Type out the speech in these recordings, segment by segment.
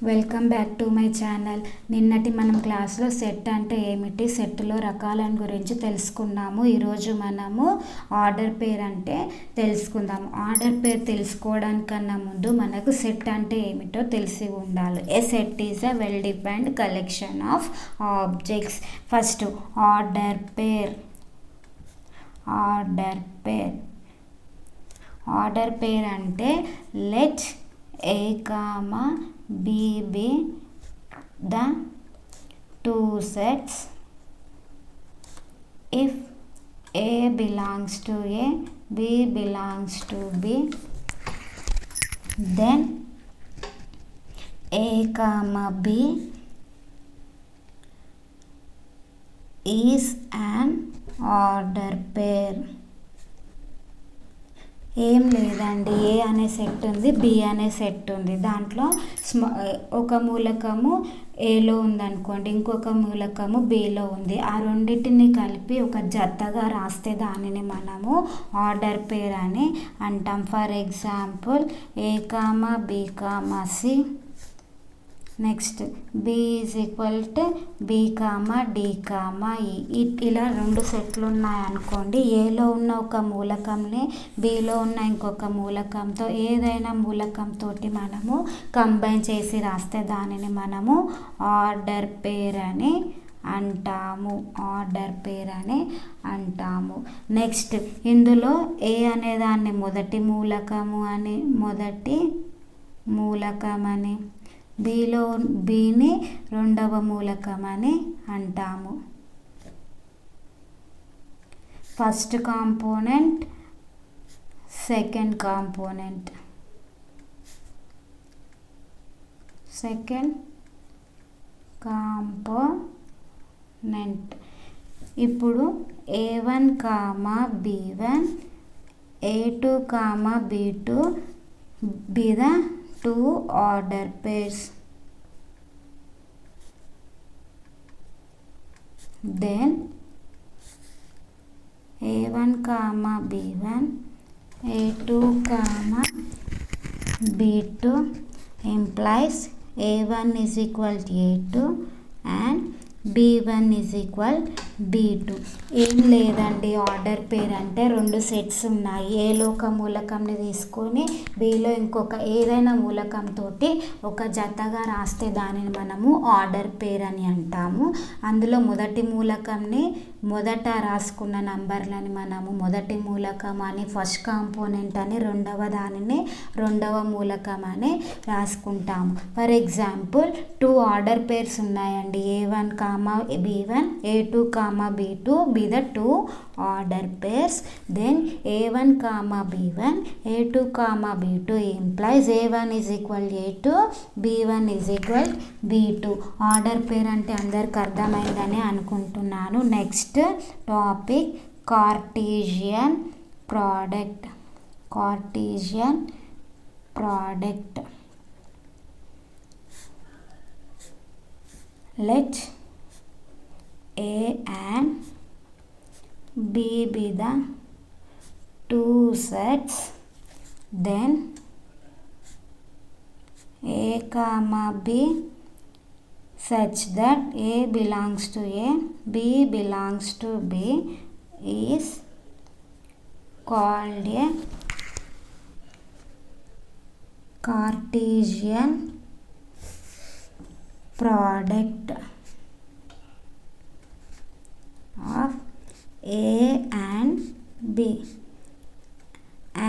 Welcome back to my channel. నిన్నటి మనం క్లాస్లో సెట్ అంటే ఏమిటి, సెట్లో రకాలను గురించి తెలుసుకున్నాము. ఈరోజు మనము ఆర్డర్ పేర్ అంటే తెలుసుకుందాము. ఆర్డర్ పేర్ తెలుసుకోవడానికన్నా ముందు మనకు సెట్ అంటే ఏమిటో తెలిసి ఉండాలి. A set is a well defined collection of objects. First order pair. Order pair అంటే let A, B be the two sets if A belongs to A, B belongs to B, then A, B is an order pair. ఏం లేదండి, ఏ అనే set ఉంది, B అనే set ఉంది. దాంట్లో ఒక మూలకము ఏలో ఉందనుకోండి, ఇంకొక మూలకము బిలో ఉంది. ఆ రెండింటిని కలిపి ఒక జతగా రాస్తే దానిని మనము ఆర్డర్ పేర్ అని అంటాం. For example A comma B comma C, next B is equal to B comma D comma E. ఇలా రెండు సెట్లు ఉన్నాయనుకోండి, ఏలో ఉన్న ఒక మూలకంని బిలో ఉన్న ఇంకొక మూలకంతో ఏదైనా మూలకంతో మనము కంబైన్ చేసి రాస్తే దానిని మనము ఆర్డర్ పేర్ అని అంటాము. ఆర్డర్ పేర్ అని అంటాము. నెక్స్ట్ ఇందులో ఏ అనేదాన్ని మొదటి మూలకమని, బిని రెండవ మూలకమని అంటాము. First component, second component. ఇప్పుడు A1, B1, A2, B2 be the two order pairs. Then A1, B1, A2, B2 implies A1 is equal to A2 and B1 is equal B2. ఏం లేదండి, ఆర్డర్ పేర్ అంటే రెండు sets ఉన్నాయి. ఏలో ఒక మూలకంని తీసుకొని below ఇంకొక ఏదైనా మూలకంతో ఒక జతగా రాస్తే దానిని మనము ఆర్డర్ పేర్ అని అంటాము. అందులో మొదటి మూలకంని మొదట రాసుకున్న నంబర్లని మనము మొదటి మూలకం అని, ఫస్ట్ కాంపోనెంట్ అని, రెండవ దానిని రెండవ మూలకం అని రాసుకుంటాము. For example two order pairs ఉన్నాయండి, A1, B1, A2, B2 be the two order pairs. Then A1, B1, A2, B2 implies A1 is equal to A2, B1 is equal B2. Order pair అంటే అందరికి అర్థమైందని అనుకుంటున్నాను. Next topic Cartesian product. Let A and B be the two sets, then A, B such that A belongs to A, B belongs to B is called a Cartesian product of A and B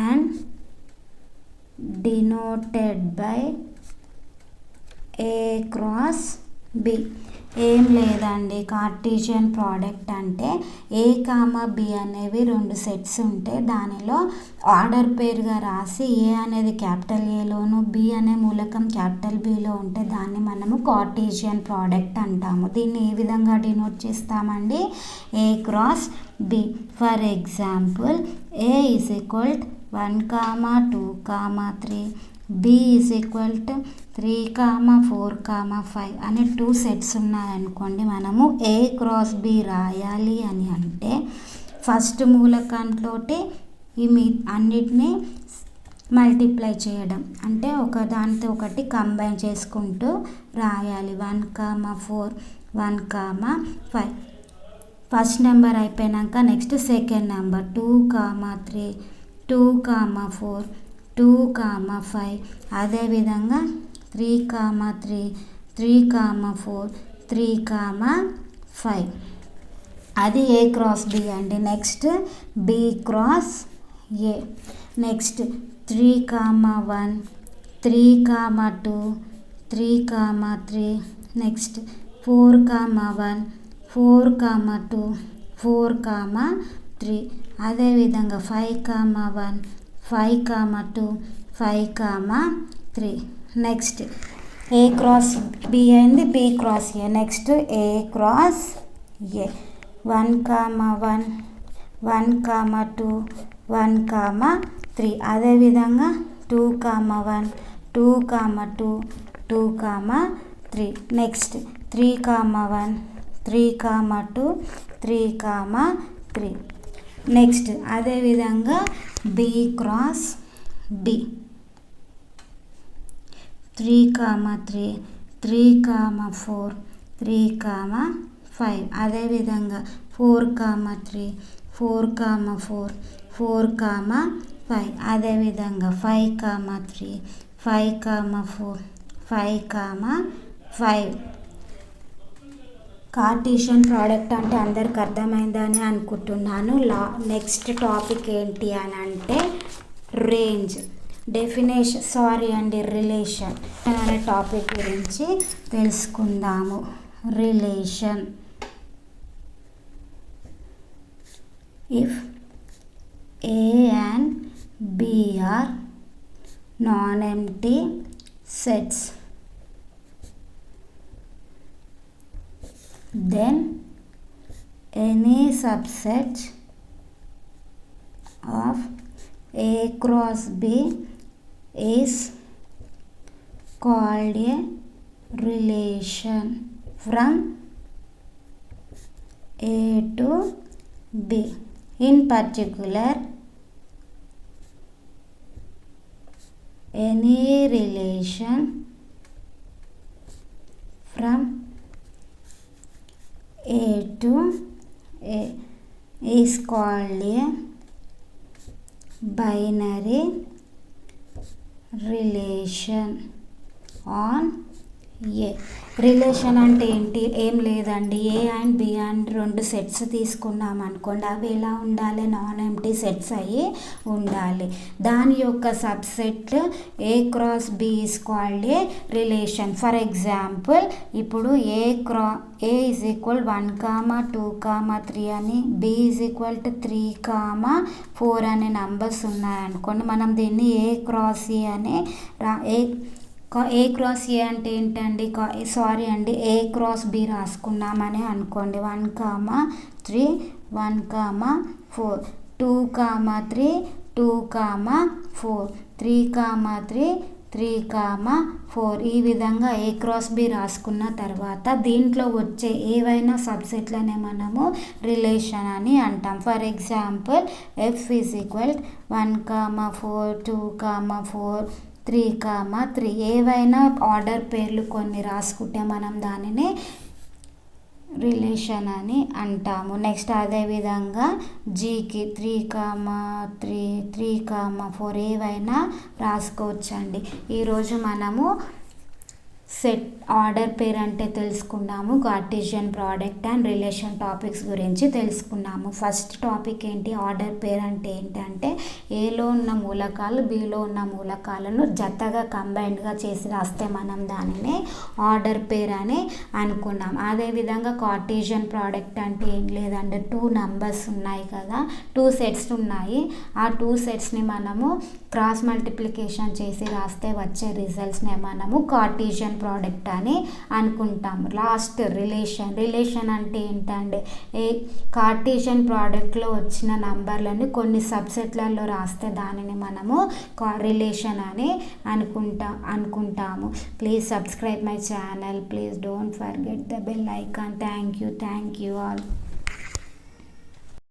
and denoted by A cross B. ఏం లేదండి, Cartesian product అంటే A, B అనేవి రెండు sets ఉంటే దానిలో order పేర్గా రాసి ఏ అనేది capital ఏలోను, B అనే మూలకం క్యాపిటల్ బిలో ఉంటే దాన్ని మనము కార్టీసియన్ ప్రోడక్ట్ అంటాము. దీన్ని ఏ విధంగా డినోట్ చేస్తామండి, A cross B. For example A is equal to 1, 2, 3, B is equal to 3, 4, 5 అనే టూ సెట్స్ ఉన్నాయనుకోండి, మనము A cross B రాయాలి అని అంటే ఫస్ట్ మూలకంతో ఈ అన్నిటినీ మల్టిప్లై చేయడం అంటే ఒక దానితో ఒకటి కంబైన్ చేసుకుంటూ రాయాలి. 1, 4 1, 5 ఫస్ట్ నెంబర్ అయిపోయాక నెక్స్ట్ సెకండ్ నెంబర్ 2, 3 2, 4 2, 5 అదేవిధంగా 3, 3 3, 4 3, 5 అది A క్రాస్ B అండి. Next B cross A. Next 3, 1 3, 2 3, 3 next 4, 1 4, 2 4, 3 అదేవిధంగా 5, 1 5, 2 5, 3 నెక్స్ట్ A క్రాస్ B అయింది. B cross A. Next A cross A 1, 1 1, 2 1, 3 అదేవిధంగా 2, 1 2, 2 2, 3 నెక్స్ట్ 3, 1 3, 2 3, 3 నెక్స్ట్ అదేవిధంగా B క్రాస్ B 3, 3 3, 4 3, 5 అదేవిధంగా 4, 3 4, 4 4, 5 అదేవిధంగా 5, 3 5, 4 5, 5 కార్టీషియన్ ప్రోడక్ట్ అంటే అందరికి అర్థమైందని అనుకుంటున్నాను. నెక్స్ట్ టాపిక్ ఏంటి అని అంటే రేంజ్ రిలేషన్ అనే టాపిక్ గురించి తెలుసుకుందాము. Relation if A and B are non-empty sets, then any subset of A cross B is called a relation from A to B. In particular, any relation from A to A is called a binary relation on A. Relation అంటే ఏంటి? ఏం లేదండి. ఏ and B and రెండు sets తీసుకున్నాం అనుకోండి, అవి ఎలా ఉండాలి? నాన్ ఎంప్టీ సెట్స్ అయ్యి ఉండాలి. దాని యొక్క subset A cross B is called a relation. For example ఇప్పుడు ఏ ఈజ్ ఈక్వల్ 1, 2, 3 అని, బి ఈజ్ ఈక్వల్ టు 3, 4 అనే నంబర్స్ ఉన్నాయనుకోండి, మనం దీన్ని ఏ క్రాస్ ఏ అని ఏ క్రాస్ ఏ అంటే ఏంటండి? ఏ క్రాస్ బి రాసుకున్నామని అనుకోండి. 1, 3 1, 4 2, 3 2, 4 3, 3 3, 4 ఈ విధంగా ఏ క్రాస్ బి రాసుకున్న తర్వాత దీంట్లో వచ్చే ఏవైనా సబ్సెట్లనే మనము రిలేషన్ అని అంటాం. For example F is equal 1, 4 2, 4 3, 3 ఏవైనా ఆర్డర్ పేర్లు కొన్ని రాసుకుంటే మనం దానిని రిలేషన్ అని అంటాము. నెక్స్ట్ అదేవిధంగా జీకి 3, 3 3, 4 ఏవైనా రాసుకోవచ్చండి. ఈరోజు మనము సెట్ ఆర్డర్ పేరు అంటే తెలుసుకున్నాము. Cartesian product and relation topics గురించి తెలుసుకున్నాము. ఫస్ట్ టాపిక్ ఏంటి? ఆర్డర్ పేరు అంటే ఏంటంటే ఏలో ఉన్న మూలకాలు బిలో ఉన్న మూలకాలను జతగా కంబైన్డ్గా చేసి రాస్తే మనం దానిని ఆర్డర్ పేరు అని అనుకున్నాం. అదేవిధంగా కార్టీషియన్ ప్రోడక్ట్ అంటే ఏం లేదంటే 2 నంబర్స్ ఉన్నాయి కదా, 2 సెట్స్ ఉన్నాయి. ఆ 2 సెట్స్ని మనము క్రాస్ మల్టిప్లికేషన్ చేసి రాస్తే వచ్చే రిజల్ట్స్నే మనము కార్టీషియన్ ప్రోడక్ట్ అని అనుకుంటాం. లాస్ట్ రిలేషన్ అంటే ఏంటంటే కార్టీషియన్ ప్రోడక్ట్లో వచ్చిన నంబర్లను కొన్ని సబ్సెట్లలో రాస్తే దానిని మనము రిలేషన్ అని అనుకుంటాము. Please subscribe my channel. Please don't forget the bell icon. Thank you all.